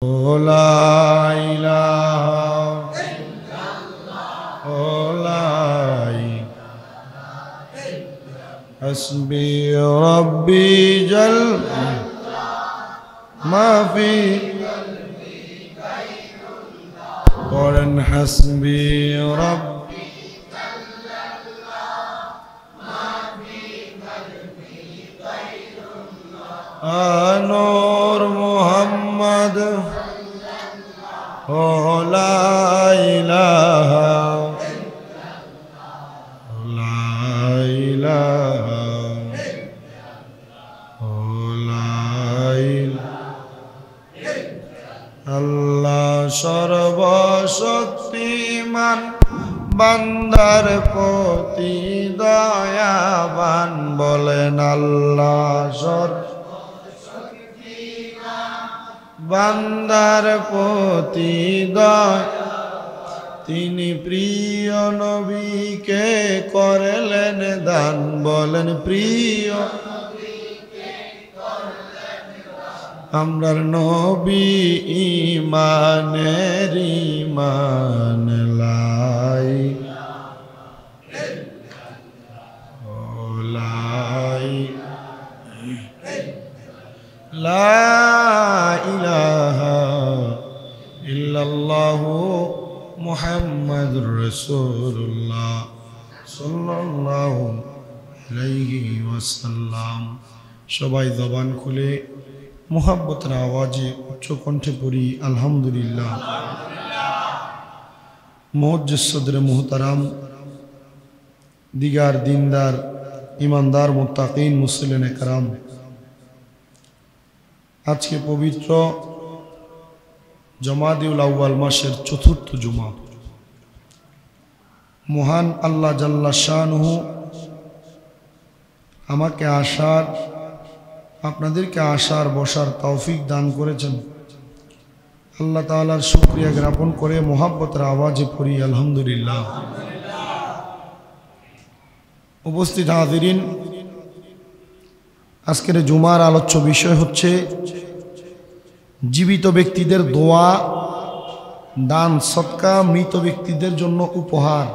لا إله إلا حسبي ربي جل ما في قرن حسبي ربي نور محمد لا إله আল্লাহ সর্বশক্তিমান বান্দার প্রতি দয়াবান বলেন আল্লাহ বান্দার প্রতি তিনি প্রিয় নবীকে করলেন দান বলেন প্রিয় আমরার নবী ইমানের ইমান লাই লা ইলাহা ইল্লাল্লাহু মুহাম্মাদুর রাসূলুল্লাহ সাল্লাল্লাহু আলাইহি ওয়াসাল্লাম। সবাই জবান খুলে মোহাব্বতের আওয়াজে উচ্চ কণ্ঠে পড়ি আলহামদুলিল্লাহ। মুআজ্জিজ সদরে মুহতারাম, দিগার দিনদার ইমানদার মুত্তাকিন মুসলিম کرام, আজকে পবিত্র জমাদিউল আউয়াল মাসের চতুর্থ জুমা। মহান আল্লাহ জাল্লা শানুহু আমাকে আসার আপনাদেরকে আসার বসার তৌফিক দান করেছেন। আল্লাহ তাআলার শুকরিয়া জ্ঞাপন করে মোহাব্বতের আওয়াজে পড়ি আলহামদুলিল্লাহ। উপস্থিত হাজিরিন, আজকের জুমার আলোচ্য বিষয় হচ্ছে জীবিত ব্যক্তিদের দোয়া, দান, সদকা, মৃত ব্যক্তিদের জন্য উপহার।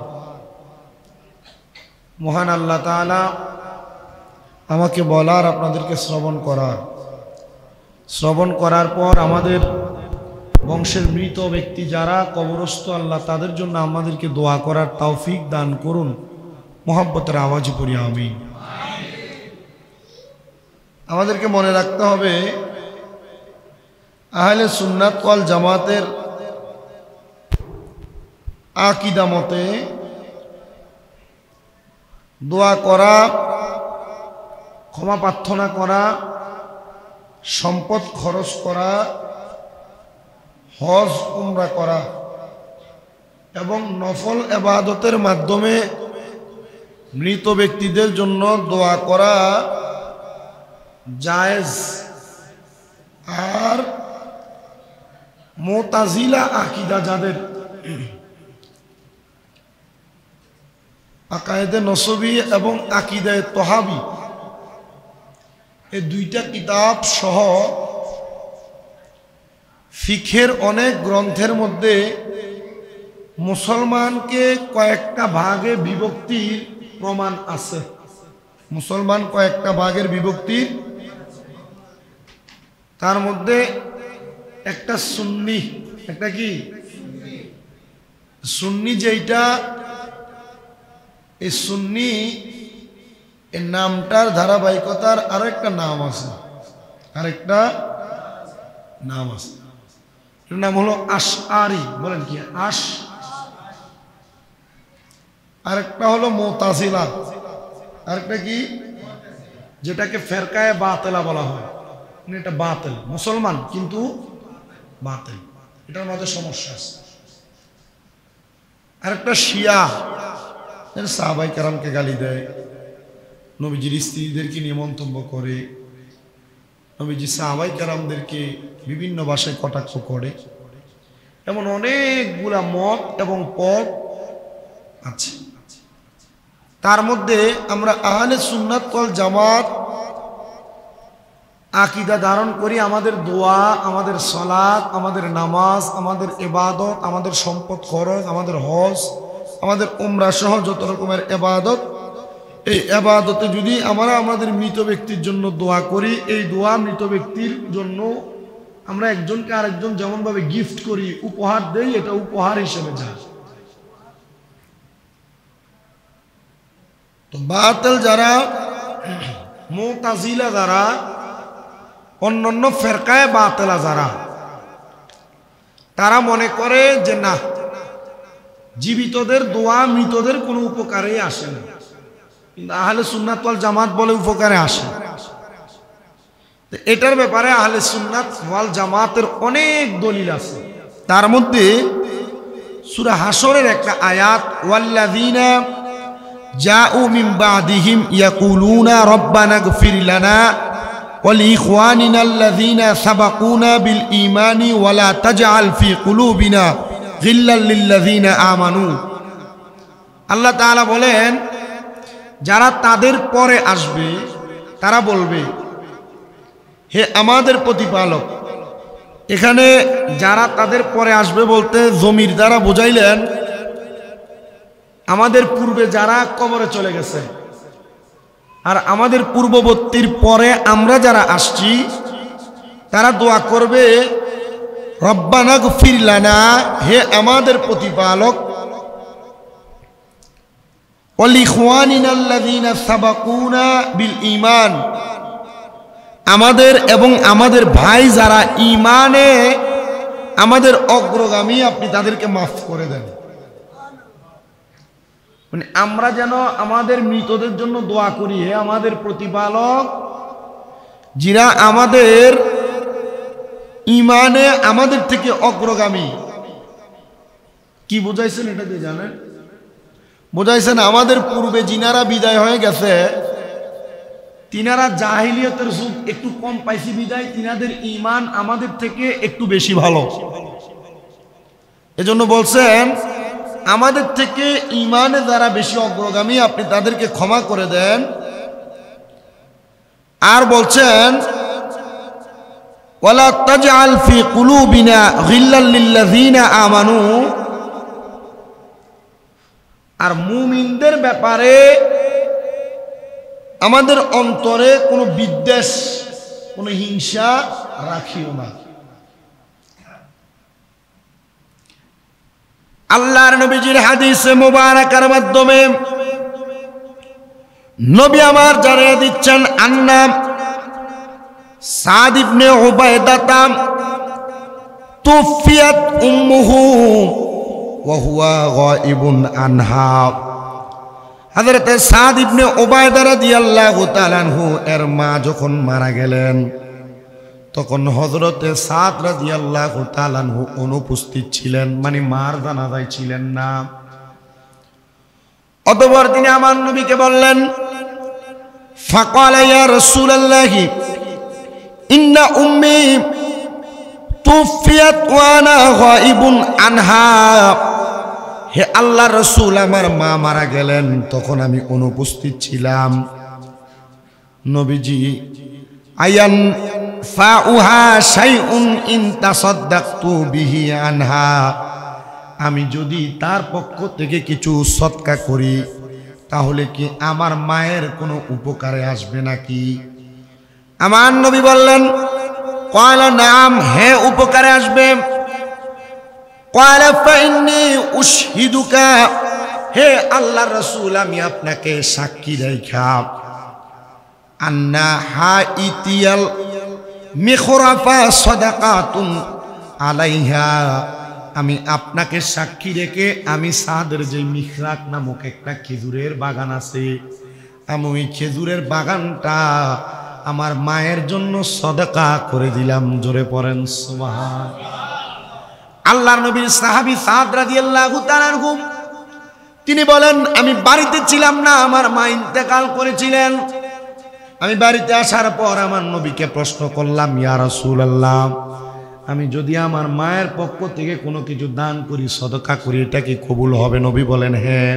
মহান আল্লাহ তাআলা আমাকে বলার, আপনাদেরকে শ্রবণ করার পর আমাদের বংশের মৃত ব্যক্তি যারা কবরস্থ, আল্লাহ তাদের জন্য আমাদেরকে দোয়া করার তৌফিক দান করুন। মোহাব্বতের আওয়াজে পড়ি আমিন। আমাদেরকে মনে রাখতে হবে, আহলে সুন্নাত ওয়াল জামাতের আকীদা মতে দোয়া করা, ক্ষমা প্রার্থনা করা, সম্পদ খরচ করা, হজ উমরা করা এবং নফল ইবাদতের মাধ্যমে মৃত ব্যক্তিদের জন্য দোয়া করা জায়েজ। আর মুতাজিলা আকীদা যাদের, আকায়েদে নসবী এবং আকীদায়ে তহাবী, এই দুইটা কিতাব সহ ফিকহের অনেক গ্রন্থের মধ্যে মুসলমানকে কয়েকটা ভাগে বিভক্তির প্রমাণ আছে। মুসলমান কয়েকটা ভাগের বিভক্তির, তার মধ্যে একটা সুন্নি, একটা কি সুন্নি, যেটা এই সুন্নি এই নামটার ধারাবাহিকতার আরেকটা নাম আছে, এর নাম হলো আশআরি। বলেন কি আরেকটা হলো মুতাজিলা, আরেকটা কি যেটাকে ফেরকায়ে বাতিলা বলা হয়। এটা বাতিল, মুসলমান কিন্তু বাতিল, এটার মধ্যে সমস্যা আছে। আরেকটা শিয়া, সাহাবায়ে কেরামকে গালি দেয়, নবীজির স্ত্রীদেরকে নিয়ে মন্তব্য করে, নবীজি সাহাবায়ে কেরামদেরকে বিভিন্ন ভাষায় কটাক্ষ করে, এমন অনেকগুলা মত এবং পথ আছে। তার মধ্যে আমরা আহলে সুন্নাত ওয়াল জামাত আকীদা ধারণ করি, আমাদের দোয়া, আমাদের সালাত, আমাদের নামাজ, আমাদের ইবাদত, আমাদের সম্পদ খরচ, আমাদের হজ, আমাদের উমরা সহ যত রকমের ইবাদত, এই ইবাদতে যদি আমরা আমাদের মৃত ব্যক্তির জন্য দোয়া করি, এই দোয়া মৃত ব্যক্তির জন্য আমরা একজনকে আরেকজন যেমনভাবে গিফট করি, উপহার দেই, এটা উপহার হিসেবে যায়। তো বাতিল যারা, মুতাজিলা যারা, অন্যান্য ফেরকায়ে বাতিলা যারা, তারা মনে করে যে না, জীবিতদের দোয়া মৃতদের কোনো উপকারেই আসে না, কিন্তু আহলে সুন্নাত ওয়াল জামাত বলে উপকারে আসে। এটার ব্যাপারে আহলে সুন্নাত ওয়াল জামাতের অনেক দলিল আছে। তার মধ্যে সূরা হাসরের একটা আয়াত, ওয়াল্লাযীনা জাউ মিন বাদিহিম ইয়াকুলুনা রব্বানা ইগফির লানা ওয়া লিইখওয়ানিনা আল্লাযীনা সাবাকুনা বিল ঈমানি ওয়া লা তাজআল ফি কুলুবিনা গিল্লাল লিল্লাযীনা আমানু। আল্লাহ তাআলা বলেন, যারা তাদের পরে আসবে তারা বলবে, হে আমাদের প্রতিপালক। এখানে যারা তাদের পরে আসবে বলতে জমির দ্বারা বোঝাইলেন আমাদের পূর্বে যারা কবরে চলে গেছে, আর আমাদের পূর্ববর্তীর পরে আমরা যারা আসছি তারা দোয়া করবে, রব্বানা গফির লানা, হে আমাদের প্রতিপালক, ওয়া লিইখওয়ানিনাল্লাযীনা সাবাকুনা বিল ঈমান, আমাদের এবং আমাদের ভাই যারা ঈমানে আমাদের অগ্রগামী, আপনি তাদেরকে মাফ করে দেন। মানে আমরা যেন আমাদের মৃতদের জন্য দোয়া করি, হে আমাদের প্রতিপালক, যারা আমাদের ঈমানে আমাদের থেকে অগ্রগামী। কি বুঝাইছেন এটা দিয়ে জানেন? বুঝাইছেন আমাদের পূর্বে যিনারা বিদায় হয়ে গেছে, তিনারা জাহিলিয়তের যুগ একটু কম পাইছি বিদায় তিনাদের ঈমান আমাদের থেকে একটু বেশি ভালো। এজন্য বলছেন আমাদের থেকে ঈমানে যারা বেশি অগ্রগামী আপনি তাদেরকে ক্ষমা করে দেন। আর বলছেন ওয়ালা তাজআল ফি কুলুবিনা গিল্লাল লিল্লাযীনা আমানু, আর মুমিনদের ব্যাপারে আমাদের অন্তরে কোনো বিদ্বেষ, কোনো হিংসা রাখিও না। আল্লাহর নবীজির হাদিসে মুবারাকার মাধ্যমে নবী আমার জানিয়ে দিচ্ছেন, আন্না সাদ ইবনে উবাইদা তুফিয়াত উম্মুহু ওয়া হুয়া গায়িবুন আনহা। হযরত সাদ ইবনে উবাইদা রাদিয়াল্লাহু তাআলা আনহু এর মা যখন মারা গেলেন তখন হযরতে সাদ রাদিয়াল্লাহু তাআলা আনহু অনুপস্থিত ছিলেন, মানে মার জানাজায় ছিলেন না। অতঃপর তিনি আমার নবীকে বললেন, ফাকালা ইয়া রাসূলুল্লাহি ইন্না উম্মি তুফিয়াত ওয়া আনা গায়িবুন আনহা। হে আল্লাহর রাসূল, আমার মা মারা গেলেন, তখন আমি অনুপস্থিত ছিলাম। নবীজি, আয়ান ফাউহা শাইউন ইন তাসাদদাকতু বিহি আনহা, আমি যদি তার পক্ষ থেকে কিছু সদকা করি তাহলে কি আমার মায়ের কোনো উপকারে আসবে নাকি? আমার নবী বললেন, ক্বালা নাম, হ্যাঁ উপকারে আসবে। ক্বালা ফাইন্নী উশহিদুকা, হে আল্লাহর রাসূল, আমি আপনাকে সাক্ষী রাখা আন্না হাইতিয়াল মিখরাফা সাদাকাতুন আলাইহা, আমি আপনাকে সাক্ষী রেখে আমি সাদের যে মিখরাক নামক একটা খেজুরের বাগান আছে, আমি ওই খেজুরের বাগানটা আমার মায়ের জন্য সদকা করে দিলাম। জোরে পড়েন সুবহানাল্লাহ। আল্লাহর নবীর সাহাবী সাদ রাদিয়াল্লাহু তাআলা আনহু তিনি বলেন, আমি বাড়িতে ছিলাম না, আমার মা ইন্তেকাল করেছিলেন। আমি বাড়িতে আসার পর আমার নবীকে প্রশ্ন করলাম, ইয়া রাসূলুল্লাহ, আমি যদি আমার মায়ের পক্ষ থেকে কোনো কিছু দান করি, সদকা করি, এটা কি কবুল হবে? নবী বলেন হ্যাঁ।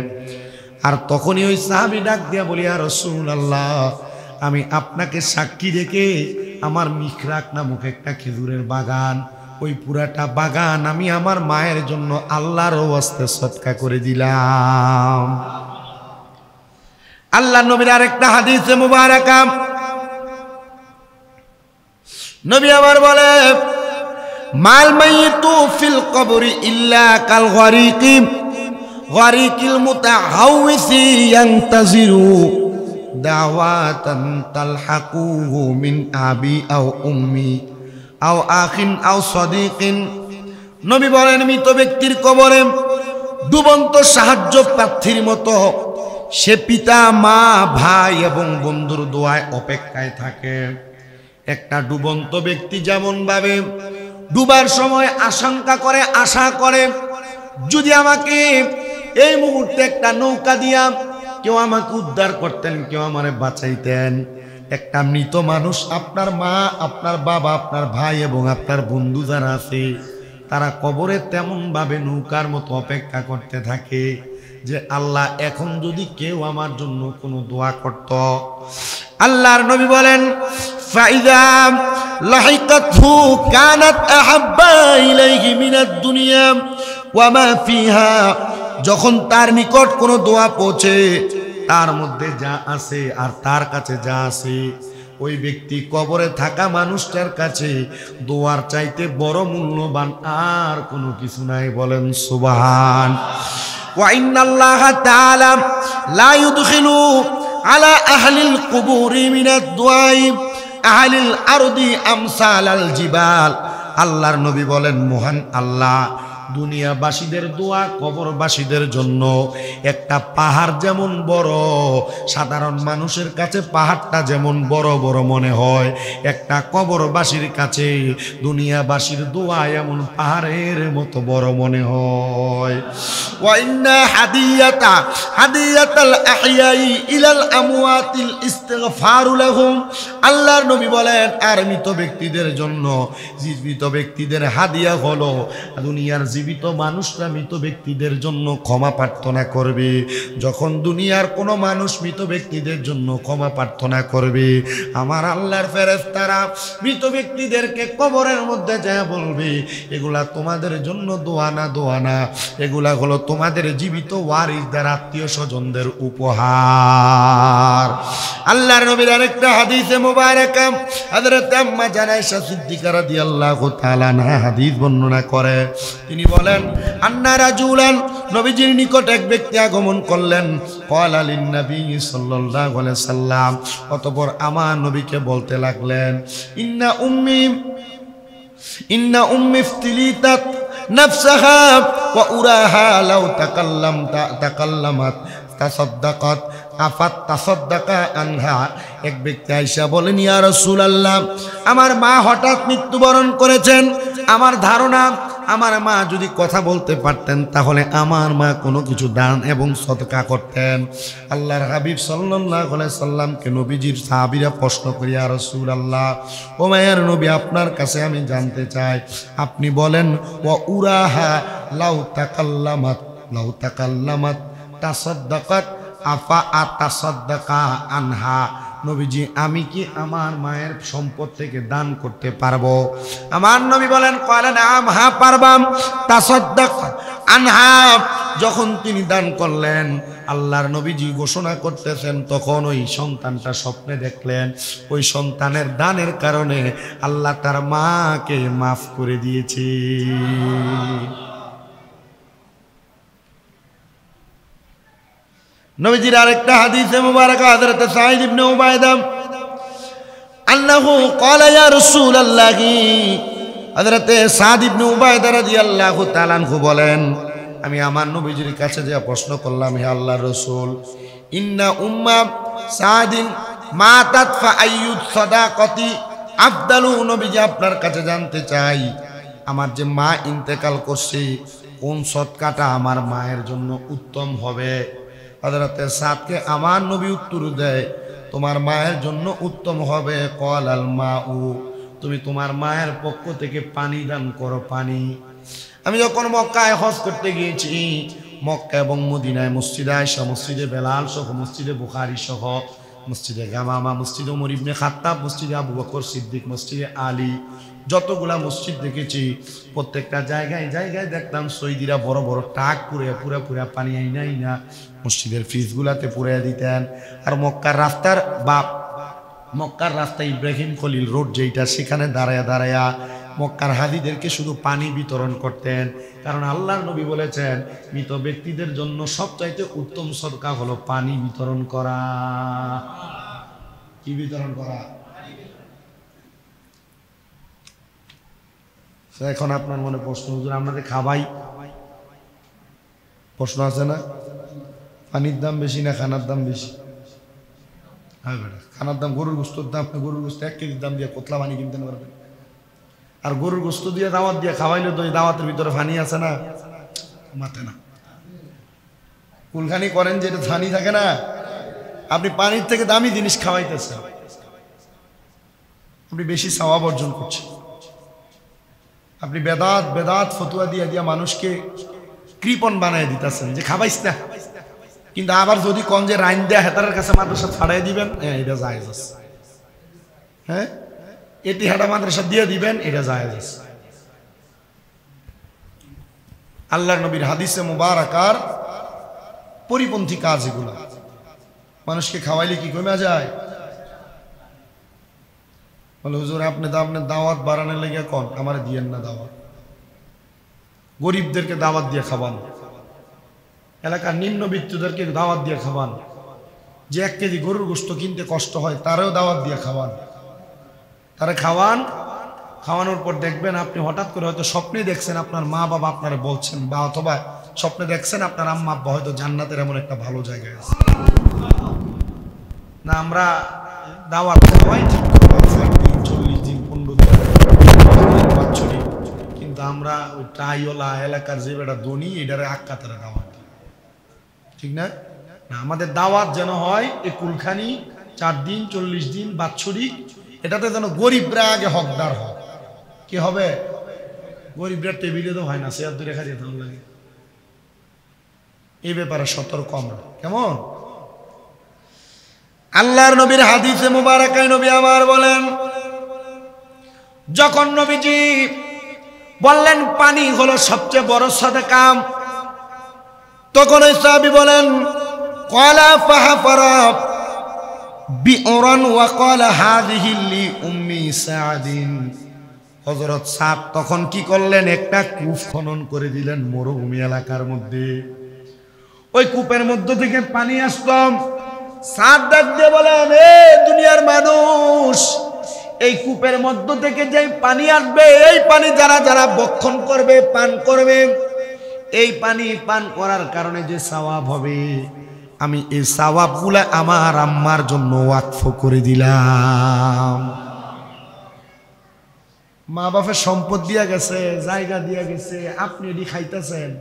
আর তখনই ওই সাহাবী ডাক দিয়া বলি, ইয়া রাসূলুল্লাহ, আমি আপনাকে সাক্ষী রেখে আমার মিখরাক নামক একটা খেজুরের বাগান, ওই পুরাটা বাগান আমি আমার মায়ের জন্য আল্লাহর ওয়াস্তে সদকা করে দিলাম। আল্লাহ নবীর আরেকটা হাদিসে মুবারাকা নবী আমার বলে, মাল মাইয়িতু ফিল কবরি ইল্লা কাল গরিকি গরিকিল মুতাহাউসি ইয়ান্তাজিরু দাওয়াতান তালহাকুহু মিন আবি আও উম্মি আও আখিন আও সাদিকিন। নবী বলেন, মৃত ব্যক্তির কবরে ডুবন্ত সাহায্য প্রার্থীর মতো সে পিতা, মা, ভাই এবং বন্ধুর দোয়ায় অপেক্ষায় থাকে। একটা ডুবন্ত ব্যক্তি যেমন ভাবে ডুবার সময় আশঙ্কা করে, আশা করে, যদি আমাকে এই মুহূর্তে একটা নৌকা দিয়া কেউ আমাকে উদ্ধার করতেন, কেউ আমারে বাঁচাইতেন। একটা মৃত মানুষ, আপনার মা, আপনার বাবা, আপনার ভাই এবং আপনার বন্ধু যারা আছে, তারা কবরে তেমন ভাবে নৌকার মতো অপেক্ষা করতে থাকে যে আল্লাহ এখন যদি কেউ আমার জন্য কোনো দোয়া করত। আল্লাহর নবী বলেন, ফাইদা লাহিকাতহু কানাত আহাব্বা ইলাইহি মিনাদ দুনিয়া ওয়া মা ফিহা। যখন তার নিকট কোনো দোয়া পৌঁছে, তার মধ্যে যা আছে আর তার কাছে যা আছে, ওই ব্যক্তি কবরে থাকা মানুষটার কাছে দোয়ার চাইতে বড় মূল্যবান আর কোনো কিছু নাই। বলেন সুবহান। ওয়া ইন্নাল্লাহা তাআলা লা ইউদখিলু আলা আহলিল কুবুরি মিনাদ দুআই আহলিল আরদি আমসালাল জিবাল। আল্লাহর নবী বলেন, মহান আল্লাহ দুনিয়াবাসীদের দোয়া কবরবাসীদের জন্য একটা পাহাড় যেমন বড়, সাধারণ মানুষের কাছে পাহাড়টা যেমন বড় বড় মনে হয়, একটা কবরবাসীর কাছে দুনিয়াবাসীর দোয়া এমন পাহাড়ের মতো বড় মনে হয়। ওয়া ইন্না হাদিয়াতাল আহয়াই ইলাল আমওয়াতিল ইস্তিগফারু লাহুম। আল্লাহর নবী বলেন, আর মৃত ব্যক্তিদের জন্য, জীবিত ব্যক্তিদের হাদিয়া হলো দুনিয়ার জীবিত মানুষরা মৃত ব্যক্তিদের জন্য ক্ষমা প্রার্থনা করবে। যখন দুনিয়ার কোনো মানুষ মৃত ব্যক্তিদের জন্য ক্ষমা প্রার্থনা করবে, আমার আল্লাহর ফেরেশতারা মৃত ব্যক্তিদেরকে কবরের মধ্যে যা বলবে, এগুলা তোমাদের জন্য দোয়া না, দোয়া না, এগুলা হলো তোমাদের জীবিত ওয়ারিসদের, আত্মীয় স্বজনদের উপহার। আল্লাহর নবীর আরেকটা হাদিসে মুবারাকা হযরত আম্মা জান আয়েশা সিদ্দিকা রাদিয়াল্লাহু তাআলা আনহা হাদিস বর্ণনা করে। তিনি বলেন, আন্না রাজুলান, নবীজির নিকট এক ব্যক্তি আগমন করলেন। ক্বালা লিন নবী সাল্লাল্লাহু আলাইহি সাল্লাম, অতঃপর আমার নবীকে বলতে লাগলেন, ইন্না উম্মি ইফতিলিতাত নাফসাহা ওয়া উরাহা লাউ তাকাল্লামাত তাসাদ্দাকাত আফাত তাসাদ্দাকা আনহা। এক ব্যক্তি আয়েশা বলেন, ইয়া রাসূলুল্লাহ, আমার মা হঠাৎ মৃত্যুবরণ করেছেন। আমার ধারণা, আমার মা যদি কথা বলতে পারতেন তাহলে আমার মা কোনো কিছু দান এবং সদকা করতেন। আল্লাহর হাবিব সাল্লাল্লাহু আলাইহি সাল্লামকে নবীজির সাহাবীরা প্রশ্ন করি, ইয়া রাসূলুল্লাহ, ও মায়ের নবী, আপনার কাছে আমি জানতে চাই, আপনি বলেন ওয়া উরাহা লাউ তাকাল্লামাত তাসাদ্দাকাত আফা আতাসাদ্দাকা আনহা। নবীজি, আমি কি আমার মায়ের সম্পদ থেকে দান করতে পারবো? আমার নবী বলেন, ক্বালা নাম, হ্যাঁ পারবাম। তাসাদ্দাক আনহা, যখন তিনি দান করলেন, আল্লাহর নবীজি ঘোষণা করতেছেন, তখন ওই সন্তানটা স্বপ্নে দেখলেন, ওই সন্তানের দানের কারণে আল্লাহ তার মাকে মাফ করে দিয়েছে। নবীজির আরেকটা হাদিসে মুবারাকা হযরত সাঈদ ইবনে উবাইদা আল্লাহু ক্বালা ইয়া রাসূলুল্লাহ, হযরত সাঈদ ইবনে উবাইদা রাদিয়াল্লাহু তাআলা আনহু বলেন, আমি আমার নবীজির কাছে যে প্রশ্ন করলাম, হে আল্লাহর রাসূল, ইন্না উম্মা সাদিন মাতাত ফা আইয়ুদ সাদাকাতি আফদালু। নবীজি, আপনার কাছে জানতে চাই, আমার যে মা ইন্তেকাল করছে, কোন সদকাটা আমার মায়ের জন্য উত্তম হবে? হযরত সাদকে আমার নবী উত্তর দেয়, তোমার মায়ের জন্য উত্তম হবে ক্বালাল মাউ, তুমি তোমার মায়ের পক্ষ থেকে পানি দান করো, পানি। আমি যখন মক্কায় হজ করতে গিয়েছি, মক্কা এবং মদিনায় মসজিদে আয়েশা, মসজিদে বেলাল সহ, মসজিদে বুখারী সহ মসজিদে গামামা, মসজিদে ওমর ইবনে খাত্তাব, মসজিদে আবু বকর সিদ্দিক, মসজিদে আলী, যতগুলা মসজিদ দেখেছি প্রত্যেকটা জায়গায় জায়গায় দেখতাম সৈদিরা বড় বড় টাক পুরা পানি আইনা মসজিদের ফ্রিজগুলাতে পুড়ে দিতেন। আর মক্কার রাস্তায় ইব্রাহিম খলিল রোড যেটা, সেখানে দাঁড়ায়া মক্কার হাজিদেরকে শুধু পানি বিতরণ করতেন। কারণ আল্লাহর নবী বলেছেন মৃত ব্যক্তিদের জন্য সবচাইতে উত্তম সদকা হলো পানি বিতরণ করা। কি বিতরণ করা? এখন আপনার মনে প্রশ্ন, হুজুর আমরা যে খাবাই, প্রশ্ন আছে না? পানির দাম বেশি না খানার দাম বেশি? হ্যাঁ বেটা, খানার দাম, গরুর গোস্তর দাম, গরুর গোস্ত 1 কেজির দাম দিয়ে কোতলা পানি কিনতে পারবেন। আর গরুর গোস্ত দিয়ে দাওয়াত দিয়ে খাওয়াইলে তো দাওয়াতের ভিতরে পানি আছে না? মাথে না। কুলখানি করেন যেটা পানি থাকে না, আপনি পানির থেকে দামি জিনিস খাওয়াইতেছেন, আপনি বেশি সওয়াব অর্জন করছেন। আপনি বেদাত ফতুয়া দিয়া মানুষকে কৃপণ বানায় দিতেছেন যে খাবাইস না। কিন্তু আবার যদি কোন যে রাইন দেয়া হেতারের কাছে মাদ্রাসা ছাড়াই দিবেন, এটা জায়েজ আছে। হ্যাঁ, এতিহাদা মাদ্রাসা দিয়ে দিবেন, এটা জায়েজ আছে। আল্লাহর নবীর হাদিসে মুবারাকার পরিপন্থী কাজ এগুলো। মানুষকে খাওয়াইলে কি কমে যায়? বলে হুজুর আপনি দাওয়াত বাড়ানোর লেগে কোন আমারে দিয়েন না দাওয়াত, গরিবদেরকে দাওয়াত দিয়ে খাওয়ান, এলাকার নিম্নবিত্তদেরকে দাওয়াত দিয়ে খাওয়ান, যে 1 কেজি গরুর গোস্ত কিনতে কষ্ট হয় তারেও দাওয়াত দিয়ে খাওয়ান। তারা খাওয়ানোর পর দেখবেন আপনি হঠাৎ করে হয়তো স্বপ্নে দেখছেন আপনার মা বাবা আপনারা বলছেন, বা অথবা স্বপ্নে দেখছেন আপনার আম্মা আব্বা হয়তো জান্নাতের এমন একটা ভালো জায়গায় আছে। না আমরা দাওয়াত খাওয়াই ঠিক 40 দিন 15 দিন বাচ্চুরি, কিন্তু আমরা ওই টাইওলা এলাকার যে বেটা ধনী এটারে আক্কাতারে দাওয়াত দিই, ঠিক না? না, আমাদের দাওয়াত যেন হয় এই কুলখানি 4 দিন 40 দিন বাৎসরিক, এটাতে যেন গরিবরা আগে হকদার হয়। কি হবে? গরিবরা টেবিলে তো হয় না, চেয়ার ধরে রেখা যেতে লাগে। এই ব্যাপারে সতর্ক আমরা। কেমন? আল্লাহর নবীর হাদিসে মুবারাকায় নবী আমার বলেন, যখন নবীজি বললেন পানি হলো সবচেয়ে বড় সাদাকা, তখন ওই সাহাবী বলেন ক্বালা ফাহাফারা বিউরান ওয়া ক্বালা হাযিহি লি উম্মি সাদিন। হযরত সাদ তখন কি করলেন? একটা কূপ খনন করে দিলেন মরুভূমি এলাকার মধ্যে। ওই কূপের মধ্য থেকে পানি আসলাম। সাদ ডাক দিয়ে বলেন, এ দুনিয়ার মানুষ, এই কূপের মধ্য থেকে যে পানি আসবে, এই পানি যারা যারা ভক্ষণ করবে, পান করবে, এই পানি পান করার কারণে যে সওয়াব হবে, আমি এই সওয়াবগুলা আমার আম্মার জন্য ওয়াকফ করে দিলাম। মা বাপের সম্পদ দিয়া গেছে, জায়গা দিয়া গেছে, আপনি এটি খাইতেছেন,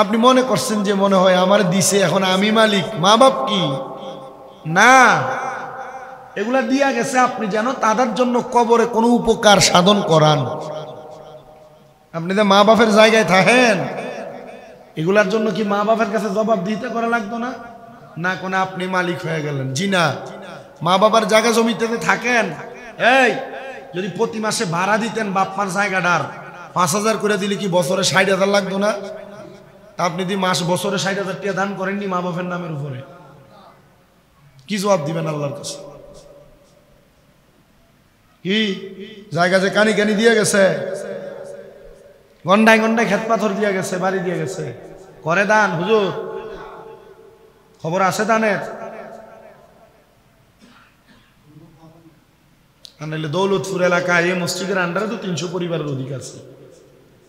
আপনি মনে করছেন যে মনে হয় আমার দিছে, এখন আমি মালিক, মা বাপ কি না, এগুলা দিয়া গেছে আপনি যেন তাদের জন্য কবরে কোনো উপকার সাধন করান। আপনি যে মা বাপের জায়গায় থাকেন, এগুলার জন্য কি মা বাপের কাছে জবাব দিতে করা লাগতো না? না কোন আপনি মালিক হয়ে গেলেন। জি না, মা বাবার জায়গা জমিতে থাকেন, এই যদি প্রতি মাসে ভাড়া দিতেন বাপমার জায়গাটার 5,000 করে দিলে কি বছরে 60,000 লাগতো না? আপনি যদি বছরে 60,000 টাকা দান করেননি মা বাপের নামের উপরে, কি জবাব দিবেন আল্লাহর কাছে? কি জায়গা যে কানি কানি দিয়ে গেছে, গন্ডায় গন্ডায় ক্ষেত পাথর দিয়ে গেছে, বাড়ি দিয়ে গেছে, করে দান হুজুর, খবর আছে দানের? আনলে দৌলতপুর এলাকায় এই মসজিদের আন্ডারে তো 300 পরিবারের অধিক আছে।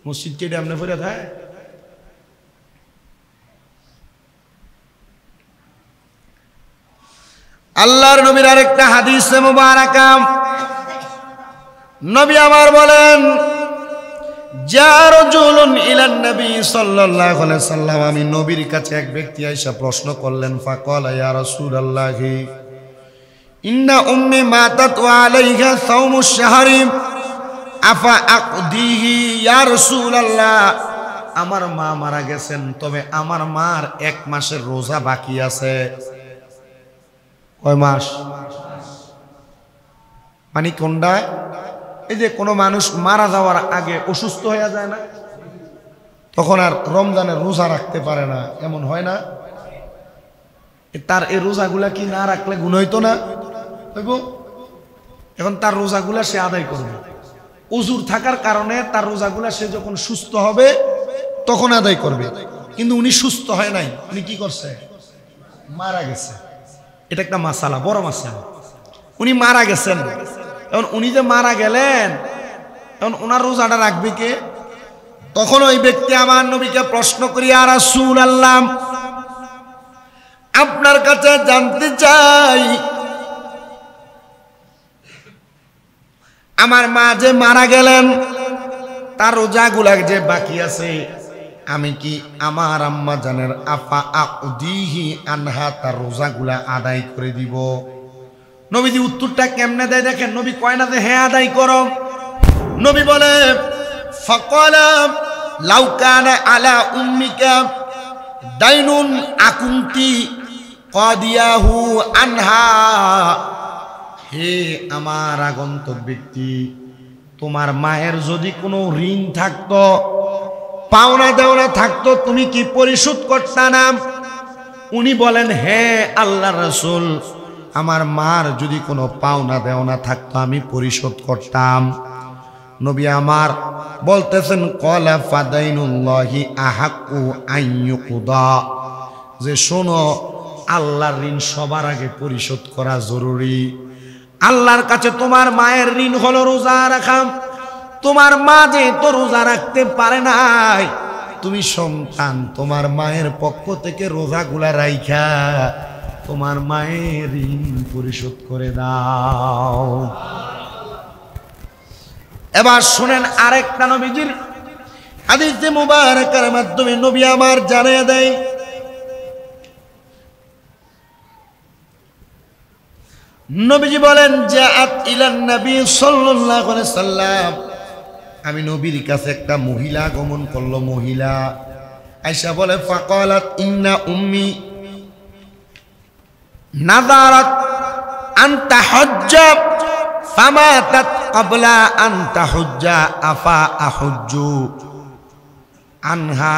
মসজিদ কেটে এমনি ফিরে থাকে। আল্লাহর নবীর আরেকটা হাদিসে মুবারাকা নবী আমার বলেন, যা রাজুলুন ইলান নবী সাল্লাল্লাহু আলাইহি সাল্লাম, আমি নবীর কাছে এক ব্যক্তি আইসা প্রশ্ন করলেন, ফাকালা ইয়া রাসূলুল্লাহি ইন্না উম্মি মাতাত ওয়া আলাইহা সাওমুশ শাহরি আফা আকদিহি ইয়া রাসূলুল্লাহ, আমার মা মারা গেছেন, তবে আমার মার 1 মাসের রোজা বাকি আছে। কয় মাস? মানে কোনটা? এই যে কোনো মানুষ মারা যাওয়ার আগে অসুস্থ হয়ে যায় না, তখন আর রমজানের রোজা রাখতে পারে না, এমন হয় না? তার এই রোজাগুলা কি না রাখলে গুণ হইতো না? হইব। এখন তার রোজাগুলা সে আদায় করবে, উজুর থাকার কারণে তার রোজাগুলা সে যখন সুস্থ হবে তখন আদায় করবে। কিন্তু উনি সুস্থ হয় নাই, উনি কি করছে? মারা গেছে। এটা একটা মাসালা, বড় মাসালা। উনি মারা গেছেন, এখন উনি যে মারা গেলেন, এখন ওনার রোজাটা রাখবে কে? তখন ওই ব্যক্তি আমার নবীকে প্রশ্ন করি, ইয়া রাসূলুল্লাহ, আপনার কাছে জানতে চাই, আমার মা যে মারা গেলেন তার রোজাগুলা যে বাকি আছে, আমি কি আমার আম্মা জানের আফা আকুদিহি আনহা তার রোজাগুলা আদায় করে দিব? নবীজি উত্তরটা কেমনে দেয় দেখেন। নবী কয় না যে হ্যাঁ আদায় করো। নবী বলে, ফাকালা লাউ কানা আলা উম্মিকা দাইনুন আকুনতি কাদিয়াহু আনহা। হে আমার আগন্তুক ব্যক্তি, তোমার মায়ের যদি কোনো ঋণ থাকতো, পাওনা দেওনা থাকতো, তুমি কি পরিশোধ করতা না? উনি বলেন, হ্যাঁ আল্লাহর রাসূল, আমার মার যদি কোনো পাওনা দেওনা থাকতো আমি পরিশোধ করতাম। নবী আমার বলতেছেন, ক্বালা ফাদাইনুল্লাহি আহাক্কু আন ইউকদা, যে শোনো, আল্লাহর ঋণ সবার আগে পরিশোধ করা জরুরি। আল্লাহর কাছে তোমার মায়ের ঋণ হলো রোজা রাখা। তোমার মা যে তো রোজা রাখতে পারে নাই, তুমি সন্তান তোমার মায়ের পক্ষ থেকে রোজাগুলা রাইখা তোমার মায়ের ঋণ পরিশোধ করে দাও। এবার শুনেন আরেকটা নবীজির হাদিসে মুবারাকার মাধ্যমে নবী আমার জানিয়ে দেয়, নবীজি বলেন, জাআত ইলান নবী সাল্লাল্লাহু আলাইহি সাল্লাম, আমি নবীর কাছে একটা মহিলা আগমন করলো। মহিলা আয়েশা বলে, ফাকালাত ইন্না উম্মি নাযারাত আন তাহাজ্জা ফামাতাত ক্বাবলা আন তাহুজ্জা আফা আহুজ্জু আনহা।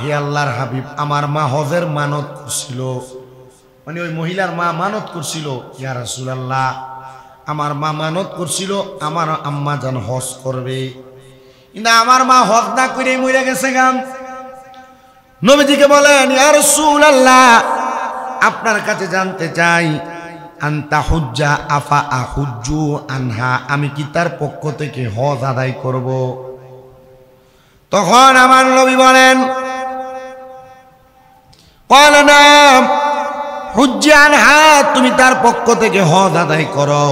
হে আল্লাহর হাবিব, আমার মা হজের মানত করছিল। মানে ওই মহিলার মা মানত করছিল, ইয়া রাসূলুল্লাহ, আমার মা মানত করছিল আমার আম্মা জান হজ করবে, কিন্তু আমার মা হজ না করে মরে গেছে গাম। নবীজিকে বলেন, ইয়া রাসূলুল্লাহ, আপনার কাছে জানতে চাই, আনতা হুজ্জা আফা আহুজ্জু আনহা, আমি কি তার পক্ষ থেকে হজ আদায় করব? তখন আমার নবী বলেন, ক্বালা নাম হুজ্জা আনহা, তুমি তার পক্ষ থেকে হজ আদায় করো।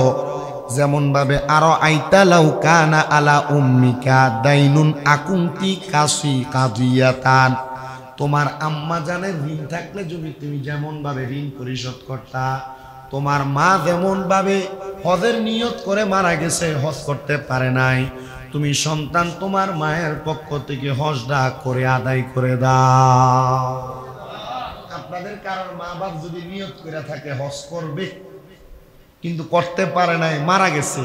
যেমন ভাবে আরো আইতা লাউ কানা আলা উম্মিকা দাইনুন আকুনতি কাসি কাদিয়াতান, তোমার আম্মা জানের ঋণ থাকলে যদি তুমি যেমন ভাবে ঋণ পরিশোধ করতা, তোমার মা যেমন ভাবে হজের নিয়ত করে মারা গেছে, হজ করতে পারে নাই, তুমি সন্তান তোমার মায়ের পক্ষ থেকে হজটা করে আদায় করে দাও। আপনাদের কারণ মা বাপ যদি নিয়ত করে থাকে হজ করবে, কিন্তু করতে পারে নাই, মারা গেছে,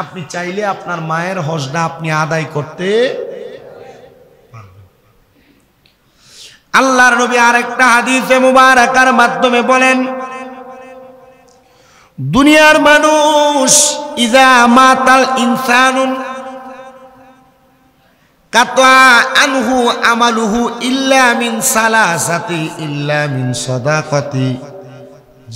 আপনি চাইলে আপনার মায়ের হজটা আপনি আদায় করতে পারবেন। আল্লাহর নবী আরেকটা হাদিসে মুবারাকার মাধ্যমে বলেন, দুনিয়ার মানুষ ইজা মাতাল ইনসানুন কাতা আনহু আমালুহু ইল্লা মিন সালাসাতি, ইল্লা মিন সাদাকাতি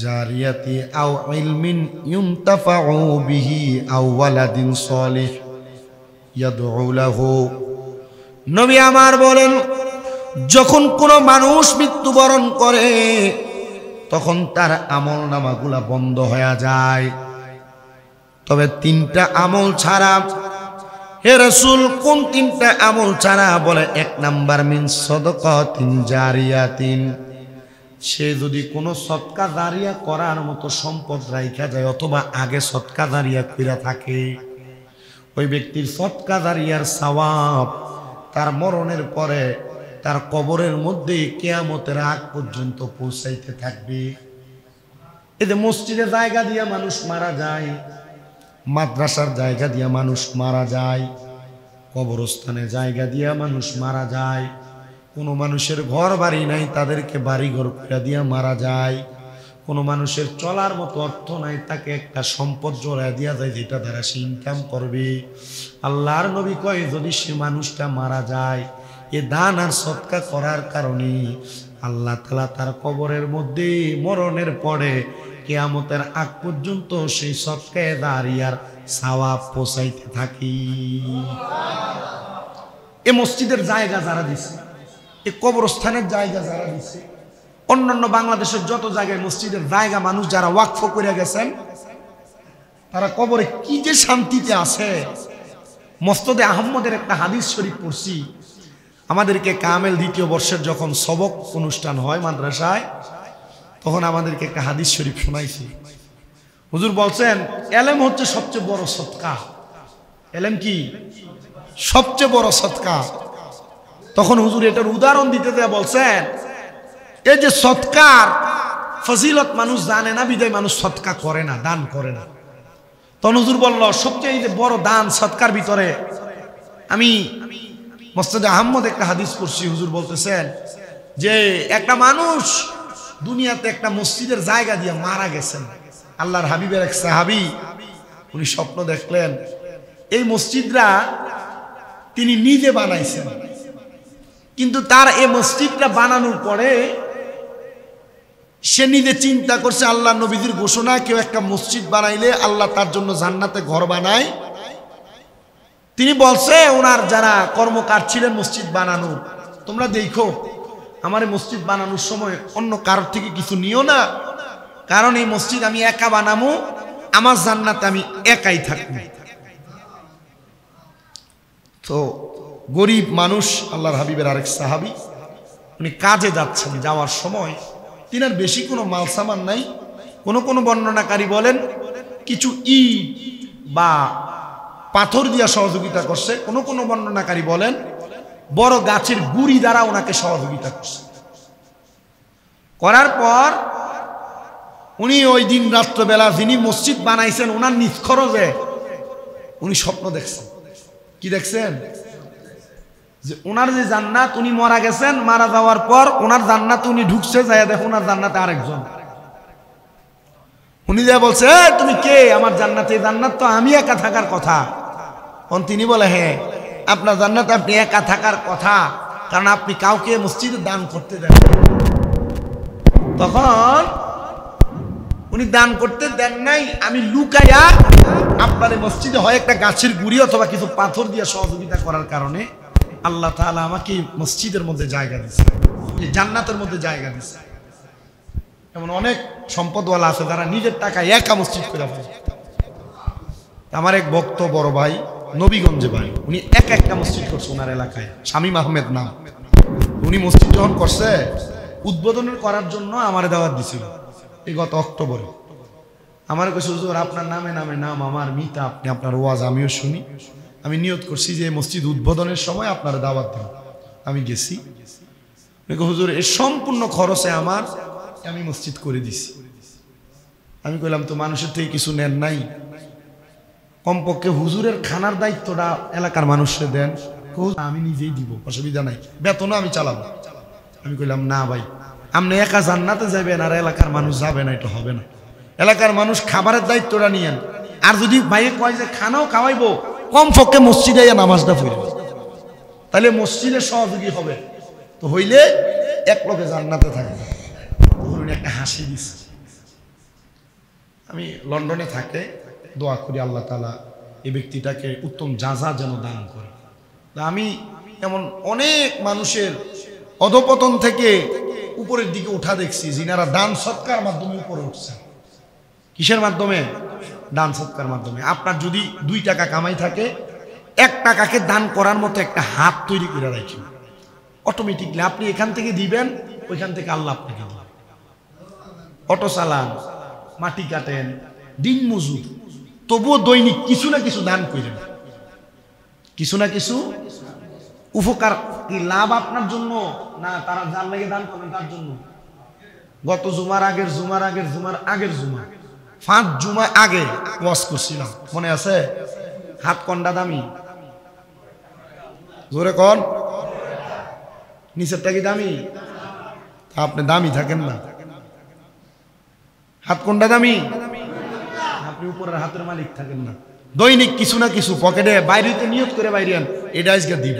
জারিয়াতি আও ইলমিন ইউনতাফাউ বিহি আও ওয়ালাদিন সালিহ ইয়াদউ লাহু। নবী আমার বলেন, যখন কোনো মানুষ মৃত্যুবরণ করে তখন তার আমল নামাগুলা বন্ধ হয়ে যায়, তবে তিনটা আমল ছাড়া। হে রাসূল, কোন তিনটা আমল ছাড়া? বলে, এক নাম্বার মিন সাদাকাতিন জারিয়াতিন, সে যদি কোনো সদকা জারিয়া করার মতো সম্পদ রাইখা যায় অথবা আগে সদকা জারিয়া কইরা থাকে, ওই ব্যক্তির সদকা জারিয়ার সওয়াব তার মরণের পরে তার কবরের মধ্যে কিয়ামতের আগ পর্যন্ত পৌঁছাইতে থাকবে। এই যে মসজিদের জায়গা দিয়ে মানুষ মারা যায়, মাদ্রাসার জায়গা দিয়ে মানুষ মারা যায়, কবরস্থানে জায়গা দিয়ে মানুষ মারা যায়, কোনো মানুষের ঘর বাড়ি নাই তাদেরকে বাড়ি ঘর করে দিয়ে মারা যায়, কোনো মানুষের চলার মতো অর্থ নাই তাকে একটা সম্পদ জোড়ায় দেওয়া যায় যেটা দ্বারা সে ইনকাম করবে। আল্লাহর নবী কয় যদি সে মানুষটা মারা যায় এ দান আর সদকা করার কারণে আল্লাহ তাআলা তার কবরের মধ্যে মরণের পরে কিয়ামতের আগ পর্যন্ত সেই সদকায়ে জারিয়ার সওয়াব পৌঁছাইতে থাকি। এ মসজিদের জায়গা যারা দিছে, এ কবরস্থানের জায়গা যারা দিছে, অন্যান্য বাংলাদেশের যত জায়গায় মসজিদের জায়গা মানুষ যারা ওয়াকফ করে গেছেন তারা কবরে কি যে শান্তিতে আছে। মসনদে আহমদের একটা হাদিস শরীফ পড়ছি, আমাদেরকে কামেল দ্বিতীয় বর্ষের যখন সবক অনুষ্ঠান হয় মাদ্রাসায় তখন আমাদেরকে একটা হাদিস শরীফ শোনাইছি। হুজুর বলছেন এলেম হচ্ছে সবচেয়ে বড় সদকা। এলেম কি সবচেয়ে বড় সদকা? তখন হুজুর এটার উদাহরণ দিতে দেয়া বলছেন এই যে সদকার ফজিলত মানুষ জানে না বিদায় মানুষ সদকা করে না, দান করে না। তখন হুজুর বলল সবচেয়ে বড় দান সদকার ভিতরে আমি মসনদে আহমদ একটা হাদিস পড়ছি। হুজুর বলতেছেন যে একটা মানুষ দুনিয়াতে একটা মসজিদের জায়গা দিয়ে মারা গেছেন। আল্লাহর হাবিবের এক সাহাবী উনি স্বপ্ন দেখলেন এই মসজিদরা তিনি নিজে বানাইছেন, কিন্তু তার এই মসজিদটা বানানোর পরে সে নিজে চিন্তা করছে আল্লাহ নবীজির ঘোষণা কেউ একটা মসজিদ বানাইলে আল্লাহ তার জন্য জান্নাতে ঘর বানায়। তিনি বলছে ওনার যারা কর্মকার ছিলেন মসজিদ বানানোর, তোমরা দেখো আমার এই মসজিদ বানানোর সময় অন্য কারোর থেকে কিছু নিও না, কারণ এই মসজিদ আমি একা বানাবো, আমার জান্নাতে আমি একাই থাকবো। তো গরিব মানুষ আল্লাহর হাবিবের আরেক সাহাবী উনি কাজে যাচ্ছেন, যাওয়ার সময় তিনার বেশি কোনো মাল সামান নাই। কোন বর্ণনাকারী বলেন কিছু ইট বা পাথর দিয়া সহযোগিতা করছে, কোন বর্ণনাকারী বলেন বড় গাছের গুড়ি দ্বারা ওনাকে সহযোগিতা করছে। করার পর উনি ওই দিন রাত্রবেলা যিনি মসজিদ বানাইছেন ওনার নিজ খরচে উনি স্বপ্ন দেখছেন। কি দেখছেন? যে ওনার যে জান্নাত, উনি মারা গেছেন, মারা যাওয়ার পর ওনার জান্নাতে উনি ঢুকছে, যায় দেখো ওনার জান্নাতে আরেকজন। উনি যা বলছে তুমি কে? আমার জান্নাতে, জান্নাত তো আমি একা থাকার কথা। তিনি বলে হ্যাঁ আপনার জান্নাতে আপনি একা থাকার কথা, কারণ আপনি কাউকে মসজিদে দান করতে দেন। তখন উনি দান করতে দেন নাই, আমি লুকাইয়া আপনার মসজিদে হয় একটা গাছের গুড়ি অথবা কিছু পাথর দিয়ে সহযোগিতা করার কারণে আল্লাহ তাআলা আমাকে মসজিদের মধ্যে জায়গা দিচ্ছে, জান্নাতের মধ্যে জায়গা দিচ্ছে। এমন অনেক সম্পদওয়ালা আছে যারা নিজের টাকায় একা মসজিদ করে ফেলে। আমার এক ভক্ত বড় ভাই নবীগঞ্জে ভাই, উনি একা একটা মসজিদ করছে ওনার এলাকায়, শামীম আহমেদ নাম। উনি মসজিদ যখন করছে উদ্বোধন করার জন্য আমার দাওয়াত দিছিল এই গত অক্টোবরে। আমার কাছে হুজুর আপনার নামে নাম আমার মিতা, আপনি আপনার ওয়াজ আমিও শুনি, আমি নিয়ত করছি যে মসজিদ উদ্বোধনের সময় আপনার দাওয়াত দেব। আমি গেছি, হুজুর এর সম্পূর্ণ খরচে আমার আমি মসজিদ করে দিছি। আমি কইলাম তো মানুষের থেকে কিছু নেন নাই, কমপক্ষে হুজুরের খানার দায়িত্বটা এলাকার মানুষকে দেন। আমি নিজেই দিব, অসুবিধা নাই, বেতনও আমি চালাবো। আমি কইলাম না ভাই, আপনি একা জান্নাতে যাবেন আর এলাকার মানুষ যাবে না, এটা হবে না। এলাকার মানুষ খাবারের দায়িত্বটা নিয়েন, আর যদি ভাইয়ে কয় যে খানাও খাওয়াইবো কমপক্ষে মসজিদে নামাজটা পড়বে, তাহলে মসজিদের সহযোগী হবে, তো হইলে এক লোকে জান্নাতে থাকবে। ধরুন একটা হাসি দিচ্ছে। আমি লন্ডনে থাকে, দোয়া করি আল্লাহ তাআলা এই ব্যক্তিটাকে উত্তম যাজা যেন দান করে। আমি এমন অনেক মানুষের অধপতন থেকে উপরের দিকে উঠা দেখছি, যিনারা দান সৎকার মাধ্যমে উপরে উঠছে। কিসের মাধ্যমে? দান সৎকার মাধ্যমে। আপনার যদি 2 টাকা কামাই থাকে, 1 টাকাকে দান করার মতো একটা হাত তৈরি করে রাখেন, অটোমেটিকলি আপনি এখান থেকে দিবেন, ওইখান থেকে আল্লাহ আপনাকে দিবেন। অটো চালান, মাটি কাটেন, দিন মজুর, তবুও দৈনিক কিছু না কিছু দান করেন, কিছু না কিছু উপকার। কি লাভ আপনার জন্য না তারা যার লেগে দান করেন তার জন্য? গত জুমার আগের জুমার আগের জুমার আগের জুমা 5 জুমা আগে ওয়াজ করছিলাম, মনে আছে? হাত কন্ডা দামি, জোরে কন, নিচেরটা কি দামি? আপনি দামি থাকেন না। হাত কোনটা দামি? আপনি উপরের হাতের মালিক থাকেন না। দৈনিক কিছু না কিছু পকেটে বাইরেতে নিয়ত করে বাইরেন, এটা আজকে দিব।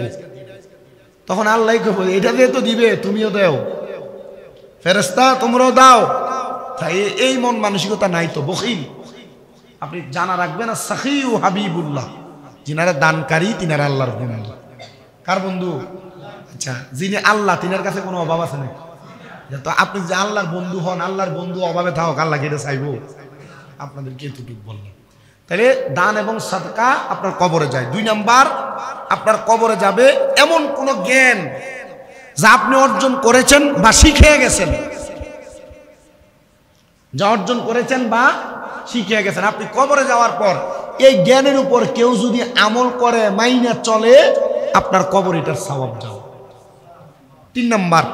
তখন আল্লাহ কব এটা দিয়ে তো দিবে, তুমিও দাও, ফেরেশতা তোমরাও দাও। তাই এই মন মানসিকতা নাই তো, বখিল। আপনি জানা রাখবেন না, সাখিউ হাবিবুল্লাহ, যিনারা দানকারী তিনারা আল্লাহর বন্ধু। কার বন্ধু? আচ্ছা, যিনি আল্লাহ তিনার কাছে কোনো অভাব আছে না? তো আপনি যে আল্লাহর বন্ধু হন, আল্লাহর বন্ধু অভাবে থাক, আল্লাহ এটা চাইবো? আপনাদেরকে এতটুকু বললাম। তাহলে দান এবং সাদকা আপনার কবরে যায়। 2 নাম্বার, আপনার কবরে যাবে এমন কোন জ্ঞান যা আপনি অর্জন করেছেন বা শিখে গেছেন, যা অর্জন করেছেন বা শিখে গেছেন। আপনি কবরে যাওয়ার পর এই জ্ঞানের উপর কেউ যদি আমল করে, মাইনা চলে, আপনার কবর এটার সওয়াব যাও। 3 নাম্বার,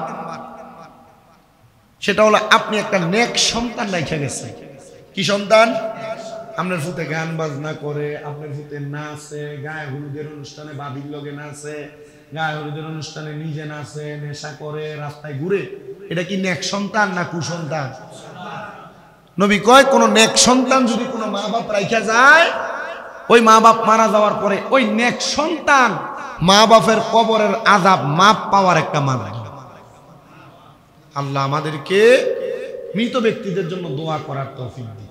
সেটা হলো আপনি একটা নেক সন্তান রেখে গেছেন। কি সন্তান? আপনার ফুতে গান বাজনা করে, আপনার ফুতে নাচে, গায়ে হলুদের অনুষ্ঠানে বাবির লগে নাচে, গায়ে হলুদের অনুষ্ঠানে নিজে নাচে, নেশা করে, রাস্তায় ঘুরে, এটা কি নেক সন্তান না কুসন্তান? নবী কয় কোন নেক সন্তান যদি কোনো মা বাপ রাইখা যায়, ওই মা বাপ মারা যাওয়ার পরে ওই নেক সন্তান মা বাপের কবরের আযাব মাপ পাওয়ার একটা মাধ্যম। আল্লাহ আমাদেরকে মৃত ব্যক্তিদের জন্য দোয়া করার তৌফিক দিন।